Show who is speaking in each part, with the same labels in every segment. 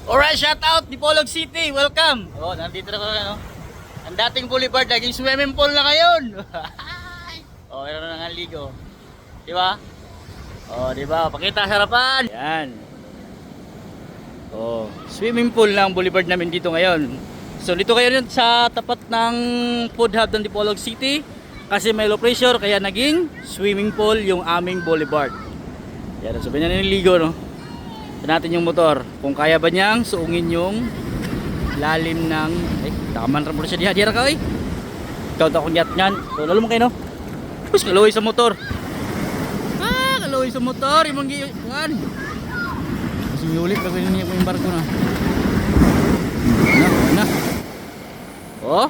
Speaker 1: Alright, shout out Dipolog City. Welcome. Oh, nandito na kami, no. Ang dating boulevard naging swimming pool na ngayon. Oh, meron na nga ligo. Di ba? Oh, di ba? Pakita harapan. Yan. Oh, swimming pool na ang boulevard namin dito ngayon. So dito kayo rin sa tapat ng food hub ng Dipolog City kasi may low pressure kaya naging swimming pool yung aming boulevard. Yan, sabi na nililigo, no. Ito natin yung motor kung kaya ba niyang suungin yung lalim ng takaman ra mo siya diha ka ikaw ta kunyat nyan. So lalo mo kayo, no. Tapos kaloy sa motor. Kaloy sa motor imong giwan. Kasi ulit pag niya ko yung barko na. Na. Oh.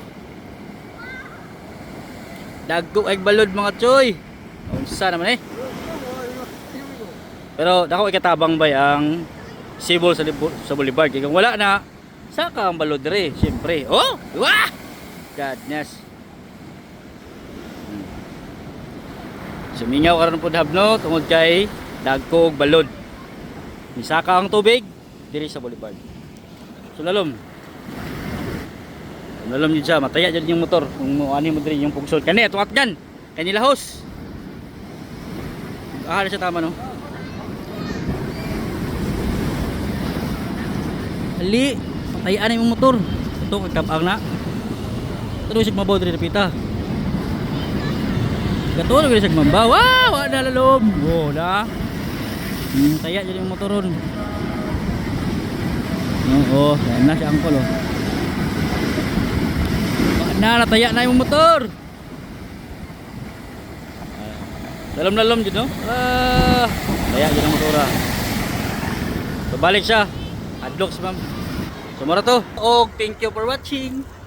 Speaker 1: Dagko ay balod mga choy. Unsa naman eh. Pero dako ikatabang bay ang sibol sa boulevard kay kung wala na saka ang balod dire syempre. Oh, wah! Godness. Sumingaw karon pud habno tungod kay dagko og balod. Misaka ang tubig diri sa boulevard. So lalom. Lalom yun siya, mataya dyan yung motor kung ano mo diri yung pugsod. Kani tuwat dyan, kanila host. Ahal siya tama, no. Ali, patayaan yung motor. Ito, kagkabang na. Ito na siya mabaw diri pita. Gato na siya mabaw. Wow, wala lalom. Oh, na. Taya dyan yung motor ron. Oo, yan na siya angkol, oh. Nataya na yung motor. Dalam-dalam dyan, no? Taya dyan ang motora. So balik siya. Adlocks, ma'am. So mara to. Oh, thank you for watching.